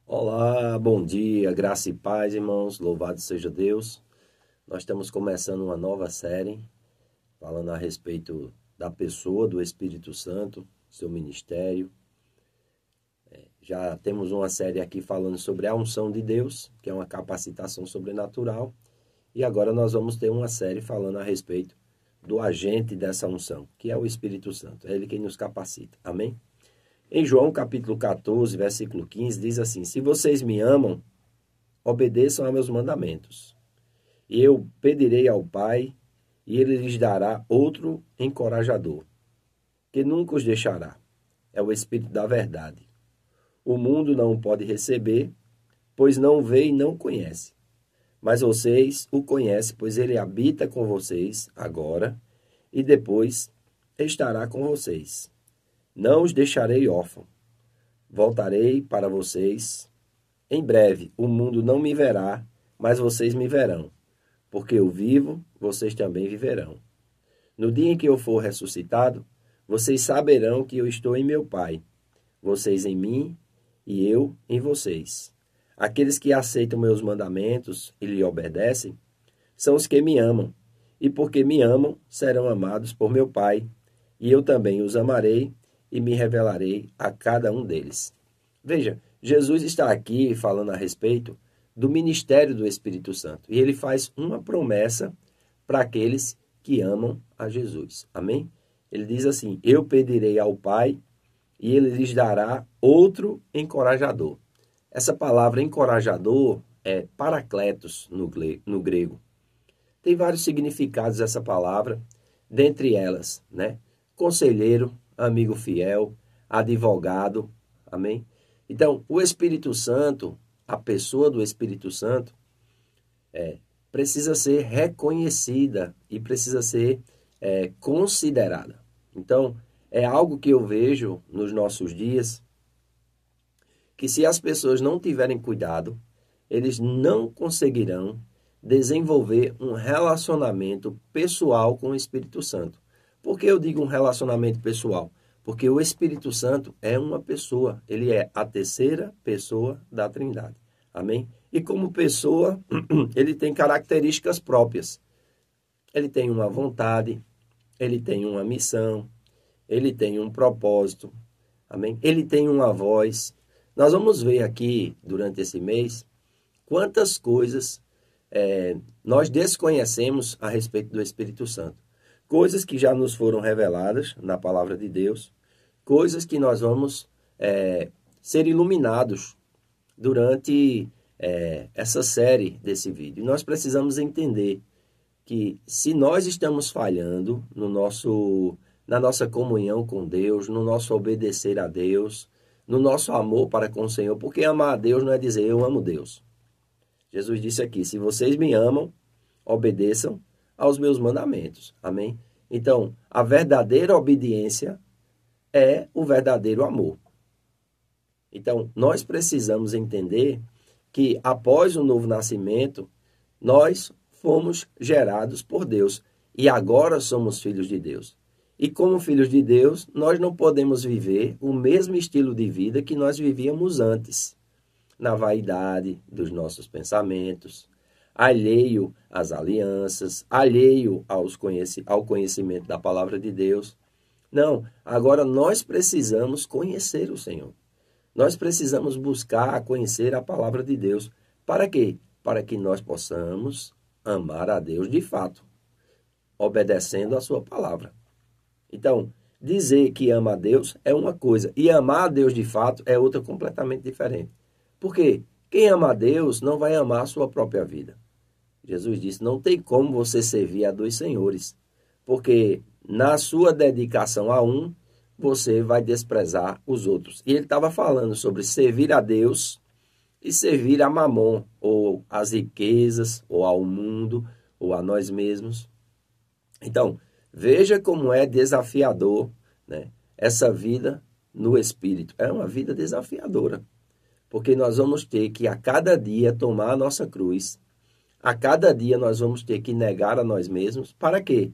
Olá, bom dia, graça e paz, irmãos, louvado seja Deus. Nós estamos começando uma nova série, falando a respeito da pessoa do Espírito Santo, seu ministério. Já temos uma série aqui falando sobre a unção de Deus, que é uma capacitação sobrenatural. E agora nós vamos ter uma série falando a respeito do agente dessa unção, que é o Espírito Santo. É ele quem nos capacita. Amém? Em João capítulo 14, versículo 15, diz assim: Se vocês me amam, obedeçam a meus mandamentos. E eu pedirei ao Pai, e ele lhes dará outro encorajador, que nunca os deixará. É o Espírito da verdade. O mundo não o pode receber, pois não vê e não conhece. Mas vocês o conhecem, pois ele habita com vocês agora, e depois estará com vocês. Não os deixarei órfãos. Voltarei para vocês. Em breve, o mundo não me verá, mas vocês me verão. Porque eu vivo, vocês também viverão. No dia em que eu for ressuscitado, vocês saberão que eu estou em meu Pai, vocês em mim e eu em vocês. Aqueles que aceitam meus mandamentos e lhe obedecem, são os que me amam. E porque me amam, serão amados por meu Pai, e eu também os amarei e me revelarei a cada um deles. Veja, Jesus está aqui falando a respeito do ministério do Espírito Santo. E ele faz uma promessa para aqueles que amam a Jesus. Amém? Ele diz assim: Eu pedirei ao Pai e ele lhes dará outro encorajador. Essa palavra encorajador é parakletos no grego. Tem vários significados essa palavra, dentre elas, né? Conselheiro, amigo fiel, advogado, amém? Então, o Espírito Santo, a pessoa do Espírito Santo, precisa ser reconhecida e precisa ser considerada. Então, é algo que eu vejo nos nossos dias, que se as pessoas não tiverem cuidado, eles não conseguirão desenvolver um relacionamento pessoal com o Espírito Santo. Por que eu digo um relacionamento pessoal? Porque o Espírito Santo é uma pessoa, ele é a terceira pessoa da Trindade. Amém? E como pessoa, ele tem características próprias. Ele tem uma vontade, ele tem uma missão, ele tem um propósito. Amém? Ele tem uma voz. Nós vamos ver aqui, durante esse mês, quantas coisas nós desconhecemos a respeito do Espírito Santo. Coisas que já nos foram reveladas na palavra de Deus, coisas que nós vamos ser iluminados durante essa série desse vídeo. E nós precisamos entender que se nós estamos falhando na nossa comunhão com Deus, no nosso obedecer a Deus, no nosso amor para com o Senhor, porque amar a Deus não é dizer eu amo Deus. Jesus disse aqui: se vocês me amam, obedeçam aos meus mandamentos. Amém? Então, a verdadeira obediência é o verdadeiro amor. Então, nós precisamos entender que após o novo nascimento, nós fomos gerados por Deus e agora somos filhos de Deus. E como filhos de Deus, nós não podemos viver o mesmo estilo de vida que nós vivíamos antes, na vaidade dos nossos pensamentos, alheio às alianças, alheio ao conhecimento da palavra de Deus. Não, agora nós precisamos conhecer o Senhor. Nós precisamos buscar conhecer a palavra de Deus. Para quê? Para que nós possamos amar a Deus de fato, obedecendo a sua palavra. Então, dizer que ama a Deus é uma coisa, e amar a Deus de fato é outra completamente diferente. Por quê? Quem ama a Deus não vai amar a sua própria vida. Jesus disse: não tem como você servir a dois senhores, porque na sua dedicação a um, você vai desprezar os outros. E ele estava falando sobre servir a Deus e servir a Mamon, ou às riquezas, ou ao mundo, ou a nós mesmos. Então, veja como é desafiador, né, essa vida no Espírito. É uma vida desafiadora, porque nós vamos ter que a cada dia tomar a nossa cruz. A cada dia nós vamos ter que negar a nós mesmos. Para quê?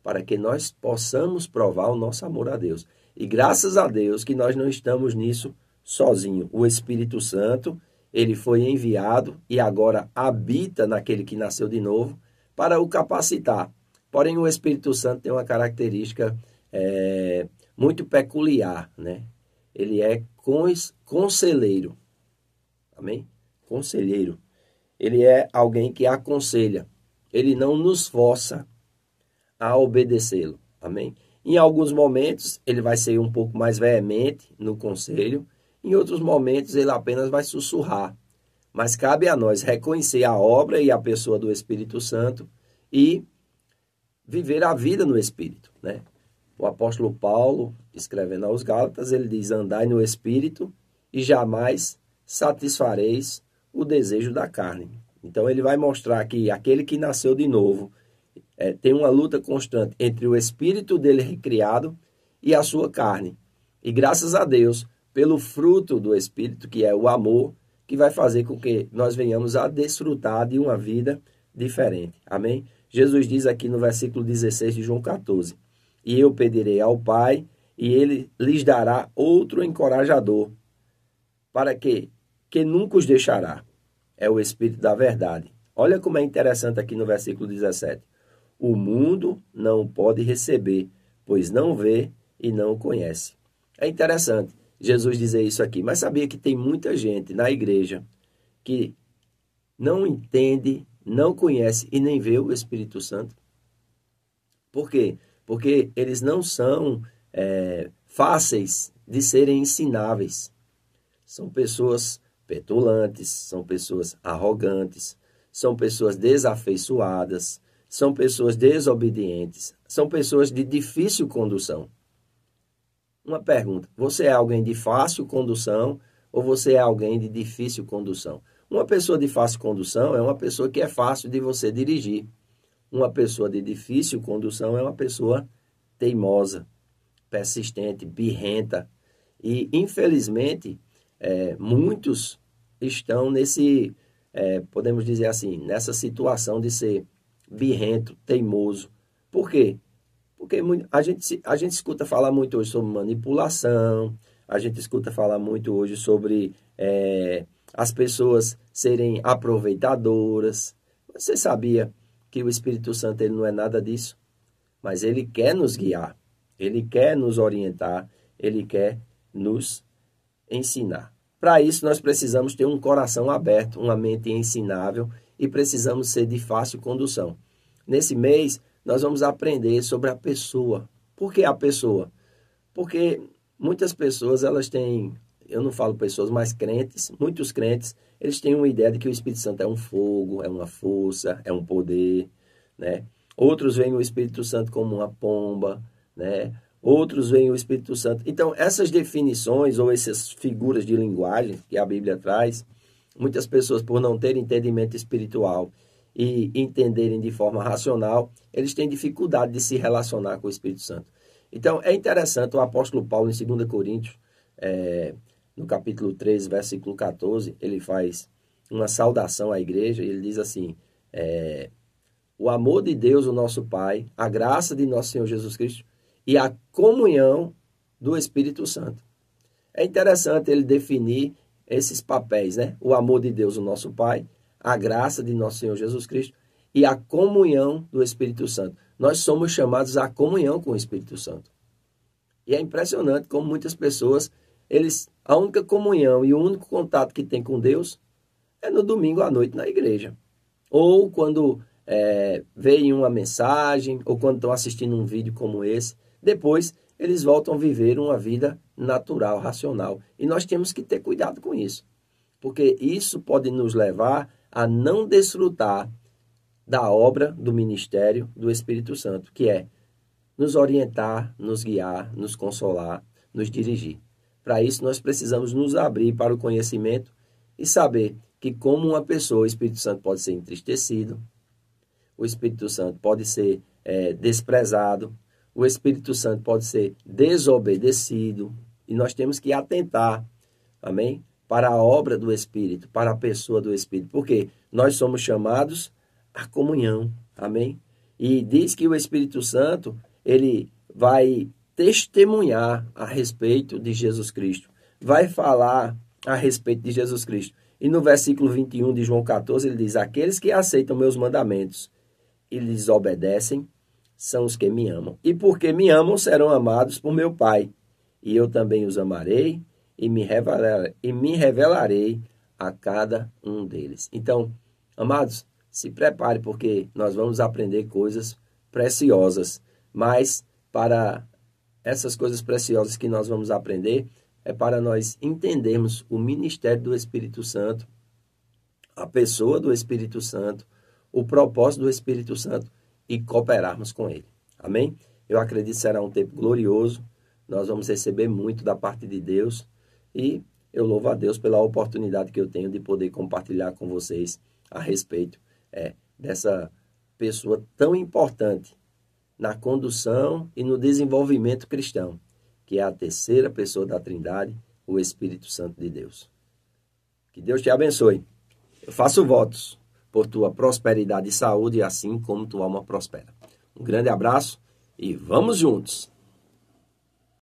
Para que nós possamos provar o nosso amor a Deus. E graças a Deus que nós não estamos nisso sozinhos. O Espírito Santo, ele foi enviado e agora habita naquele que nasceu de novo para o capacitar. Porém, o Espírito Santo tem uma característica muito peculiar, né? Ele é conselheiro. Amém? Conselheiro. Ele é alguém que aconselha. Ele não nos força a obedecê-lo. Amém? Em alguns momentos, ele vai ser um pouco mais veemente no conselho. Em outros momentos, ele apenas vai sussurrar. Mas cabe a nós reconhecer a obra e a pessoa do Espírito Santo e viver a vida no Espírito, né? O apóstolo Paulo, escrevendo aos Gálatas, ele diz: andai no Espírito e jamais satisfareis o desejo da carne. Então ele vai mostrar que aquele que nasceu de novo tem uma luta constante entre o Espírito dele recriado e a sua carne. E graças a Deus, pelo fruto do Espírito, que é o amor, que vai fazer com que nós venhamos a desfrutar de uma vida diferente. Amém? Jesus diz aqui no versículo 16 de João 14: e eu pedirei ao Pai, e ele lhes dará outro encorajador, para que nunca os deixará. É o Espírito da verdade. Olha como é interessante aqui no versículo 17. O mundo não o pode receber, pois não vê e não o conhece. É interessante Jesus dizer isso aqui, mas sabia que tem muita gente na igreja que não entende, não conhece e nem vê o Espírito Santo? Por quê? Porque eles não são fáceis de serem ensináveis. São pessoas petulantes, são pessoas arrogantes, são pessoas desafeiçoadas, são pessoas desobedientes, são pessoas de difícil condução. Uma pergunta: você é alguém de fácil condução ou você é alguém de difícil condução? Uma pessoa de fácil condução é uma pessoa que é fácil de você dirigir. Uma pessoa de difícil condução é uma pessoa teimosa, persistente, birrenta. E, infelizmente, muitos estão podemos dizer assim, nessa situação de ser birrento, teimoso. Por quê? Porque a gente escuta falar muito hoje sobre manipulação, a gente escuta falar muito hoje sobre as pessoas serem aproveitadoras. Você sabia que o Espírito Santo ele não é nada disso? Mas ele quer nos guiar, ele quer nos orientar, ele quer nos ensinar. Para isso, nós precisamos ter um coração aberto, uma mente ensinável e precisamos ser de fácil condução. Nesse mês, nós vamos aprender sobre a pessoa. Por que a pessoa? Porque muitas pessoas, elas têm, eu não falo pessoas, mas crentes, muitos crentes, eles têm uma ideia de que o Espírito Santo é um fogo, é uma força, é um poder, né? Outros veem o Espírito Santo como uma pomba, né? Outros veem o Espírito Santo. Então, essas definições ou essas figuras de linguagem que a Bíblia traz, muitas pessoas, por não terem entendimento espiritual e entenderem de forma racional, eles têm dificuldade de se relacionar com o Espírito Santo. Então, é interessante, o apóstolo Paulo, em 2 Coríntios, no capítulo 13, versículo 14, ele faz uma saudação à igreja e ele diz assim: o amor de Deus, o nosso Pai, a graça de nosso Senhor Jesus Cristo e a comunhão do Espírito Santo. É interessante ele definir esses papéis, né? O amor de Deus, o nosso Pai, a graça de nosso Senhor Jesus Cristo e a comunhão do Espírito Santo. Nós somos chamados à comunhão com o Espírito Santo. E é impressionante como muitas pessoas, a única comunhão e o único contato que tem com Deus é no domingo à noite na igreja. Ou quando veem uma mensagem, ou quando estão assistindo um vídeo como esse. Depois, eles voltam a viver uma vida natural, racional. E nós temos que ter cuidado com isso. Porque isso pode nos levar a não desfrutar da obra do ministério do Espírito Santo, que é nos orientar, nos guiar, nos consolar, nos dirigir. Para isso, nós precisamos nos abrir para o conhecimento e saber que, como uma pessoa, o Espírito Santo pode ser entristecido, o Espírito Santo pode ser desprezado, o Espírito Santo pode ser desobedecido, e nós temos que atentar, amém? Para a obra do Espírito, para a pessoa do Espírito, porque nós somos chamados à comunhão, amém? E diz que o Espírito Santo, ele vai testemunhar a respeito de Jesus Cristo, vai falar a respeito de Jesus Cristo. E no versículo 21 de João 14, ele diz: aqueles que aceitam meus mandamentos e lhes obedecem são os que me amam. E porque me amam, serão amados por meu Pai. E eu também os amarei e me revelarei a cada um deles. Então, amados, se prepare, porque nós vamos aprender coisas preciosas. Mas para essas coisas preciosas que nós vamos aprender, é para nós entendermos o ministério do Espírito Santo, a pessoa do Espírito Santo, o propósito do Espírito Santo e cooperarmos com ele. Amém? Eu acredito que será um tempo glorioso. Nós vamos receber muito da parte de Deus e eu louvo a Deus pela oportunidade que eu tenho de poder compartilhar com vocês a respeito dessa pessoa tão importante na condução e no desenvolvimento cristão, que é a terceira pessoa da Trindade, o Espírito Santo de Deus. Que Deus te abençoe. Eu faço votos por tua prosperidade e saúde, assim como tua alma prospera. Um grande abraço e vamos juntos!